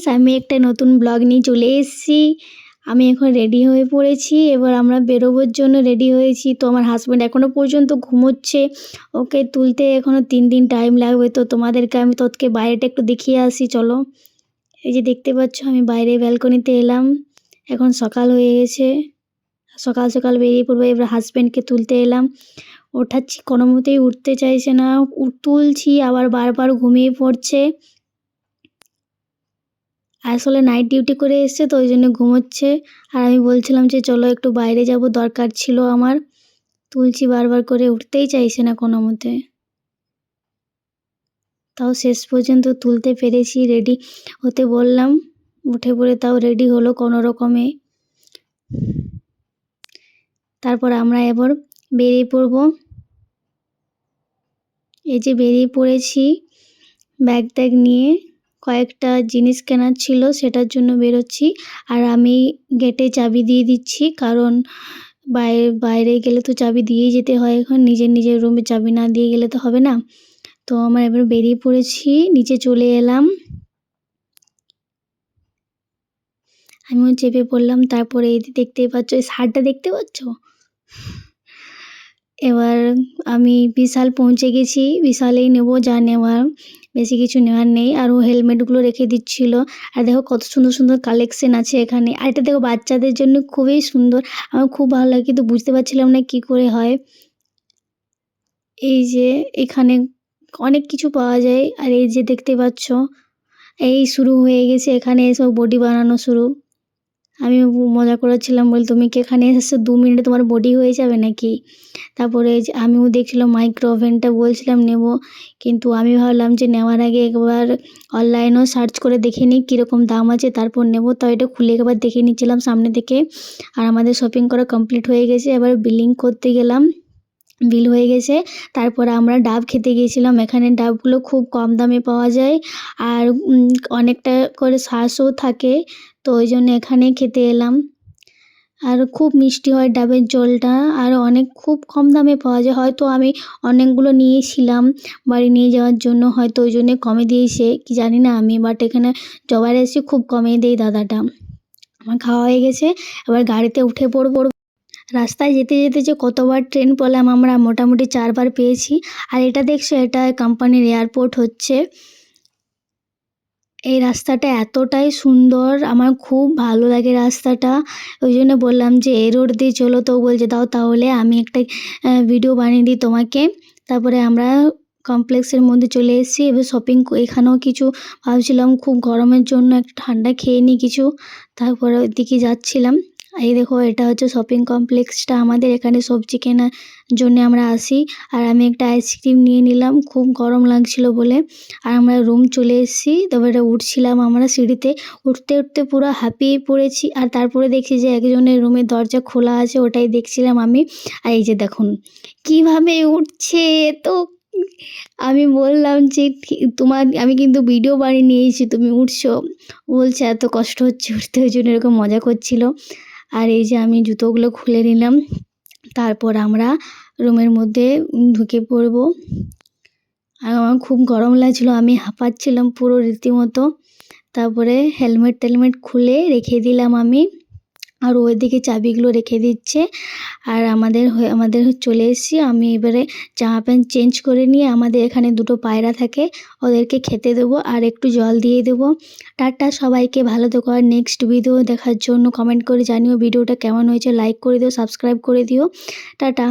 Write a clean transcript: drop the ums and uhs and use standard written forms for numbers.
Friends, আমি একটা নতুন ব্লগ নিয়ে চলে এসেছি। আমি এখন রেডি হয়ে পড়েছি। এবার আমরা বেরোবার জন্য রেডি হয়েছি। তো আমার হাজব্যান্ড এখনও পর্যন্ত ঘুমোচ্ছে। ওকে তুলতে এখনও 3 দিন টাইম লাগবে। তো তোমাদেরকে আমি বাইরেটা একটু দেখিয়ে আসি, চলো। এই যে দেখতে পাচ্ছ, আমি বাইরে ব্যালকনিতে এলাম। এখন সকাল হয়ে গেছে, সকাল সকাল বেরিয়ে পড়বো। এবার হাজব্যান্ডকে তুলতে এলাম। ওঠাচ্ছি, কোনো মতেই উঠতে চাইছে না। তুলছি, আবার বারবার ঘুমিয়ে পড়ছে। আসলে নাইট ডিউটি করে এসছে, তো ওই জন্য ঘুমোচ্ছে। আর আমি বলছিলাম যে চলো একটু বাইরে যাব, দরকার ছিল আমার। তুলছি বারবার করে, উঠতেই চাইছে না কোনো মতে। তাও শেষ পর্যন্ত তুলতে পেরেছি, রেডি হতে বললাম। উঠে পড়ে তাও রেডি হলো কোনো রকমে। তারপর আমরা এবার বেরিয়ে পড়ব। এই যে বেরিয়ে পড়েছি ব্যাগ ট্যাগ নিয়ে। কয়েকটা জিনিস কেনার ছিল, সেটার জন্য বেরোচ্ছি। আর আমি গেটে চাবি দিয়ে দিচ্ছি, কারণ বাইরে গেলে তো চাবি দিয়েই যেতে হয়। এখন নিজের রুমে চাবি না দিয়ে গেলে তো হবে না। তো আমরা এবার বেরিয়ে পড়েছি, নিচে চলে এলাম। আমিও চেপে পড়লাম। তারপরে এই যে দেখতেই পাচ্ছ, এই শার্টটা দেখতে পাচ্ছ। এবার আমি বিশাল পৌঁছে গেছি। বিশালেই নেবো যা নেওয়ার, বেশি কিছু নেওয়ার নেই। আর ও হেলমেটগুলো রেখে দিচ্ছিল। আর দেখো কত সুন্দর সুন্দর কালেকশন আছে এখানে। আর এটা দেখো বাচ্চাদের জন্য খুবই সুন্দর, আমার খুব ভালো লাগে, কিন্তু বুঝতে পারছিলাম না কী করে হয়। এই যে এখানে অনেক কিছু পাওয়া যায়। আর এই যে দেখতে পাচ্ছ, এই শুরু হয়ে গেছে এখানে এসব বডি বানানো শুরু। আমি মজা করেছিলাম, বলি তুমি কি এখানে এসেছো 2 মিনিটে তোমার বডি হয়ে যাবে নাকি। তারপরে যে আমিও দেখছিলাম মাইক্রো ওভেনটা, বলছিলাম নেব, কিন্তু আমি ভাবলাম যে নেওয়ার আগে একবার অনলাইনেও সার্চ করে দেখে নিই কীরকম দাম আছে, তারপর নেব। তাই এটা খুলে একবার দেখে নিচ্ছিলাম সামনে থেকে। আর আমাদের শপিং করা কমপ্লিট হয়ে গেছে। এবার বিলিং করতে গেলাম, বিল হয়ে গেছে। তারপরে আমরা ডাব খেতে গিয়েছিলাম। এখানে ডাবগুলো খুব কম দামে পাওয়া যায়, আর অনেকটা করে শ্বাসও থাকে। তো ওই জন্য এখানে খেতে এলাম। আর খুব মিষ্টি হয় ডাবের জলটা, আর খুব কম দামে পাওয়া যায়। হয়তো আমি অনেকগুলো নিয়েছিলাম বাড়ি নিয়ে যাওয়ার জন্য, হয়তো ওই জন্যে কমে দিয়েছে কি জানি না আমি। বাট এখানে যবার এসেছি খুব কমে দেয় দাদাটা। আমার খাওয়া হয়ে গেছে, এবার গাড়িতে উঠে পড়বো। রাস্তায় যেতে যেতে যে কতবার ট্রেন পেলাম আমরা, মোটামুটি 4 বার পেয়েছি। আর এটা দেখছো, এটা কোম্পানির এয়ারপোর্ট হচ্ছে। এই রাস্তাটা এতটাই সুন্দর, আমার খুব ভালো লাগে রাস্তাটা। ওই জন্য বললাম যে এই রোড দিয়ে চলো। তো বলছে দাও তাহলে আমি একটা ভিডিও বানিয়ে দিই তোমাকে। তারপরে আমরা কমপ্লেক্সের মধ্যে চলে এসেছি। এবার শপিং এখানেও কিছু ভাবছিলাম, খুব গরমের জন্য একটা ঠান্ডা খেয়ে নিই কিছু। তারপরে ওইদিকে যাচ্ছিলাম। এই দেখো, এটা হচ্ছে শপিং কমপ্লেক্সটা আমাদের। এখানে সবজি কেনার জন্য আমরা আসি। আর আমি একটা আইসক্রিম নিয়ে নিলাম, খুব গরম লাগছিল বলে। আর আমরা রুম চলে এসেছি। তারপরে উঠছিলাম আমরা সিঁড়িতে, উঠতে উঠতে পুরো হাঁপিয়ে পড়েছি। আর তারপরে দেখছি যে একজনের রুমের দরজা খোলা আছে, ওটাই দেখছিলাম আমি। আর এই যে দেখুন কীভাবে উঠছে। তো আমি বললাম যে আমি কিন্তু ভিডিও বানিয়ে নিয়েছি, তুমি উঠছো। বলছে এত কষ্ট হচ্ছে উঠতে, ওই জন্য এরকম মজা করছিল। আর এই যে আমি জুতোগুলো খুলে নিলাম। তারপর আমরা রুমের মধ্যে ঢুকে পড়বো। আর আমার খুব গরম লাগছিল, আমি হাঁপাচ্ছিলাম পুরো রীতিমতো। তারপরে হেলমেট টেলমেট খুলে রেখে দিলাম আমি। আর ওইদিকে চাবিগুলো রেখে দিচ্ছে। আর আমাদের চলে এসেছি। আমি এবারে জামা প্যান্ট চেঞ্জ করে নিয়ে, আমাদের এখানে 2টো পায়রা থাকে, ওদেরকে খেতে দেবো আর একটু জল দিয়ে দেবো। টাটা সবাইকে, ভালো থেকো। আর নেক্সট ভিডিও দেখার জন্য কমেন্ট করে জানিও ভিডিওটা কেমন হয়েছে। লাইক করে দিও, সাবস্ক্রাইব করে দিও। টাটা।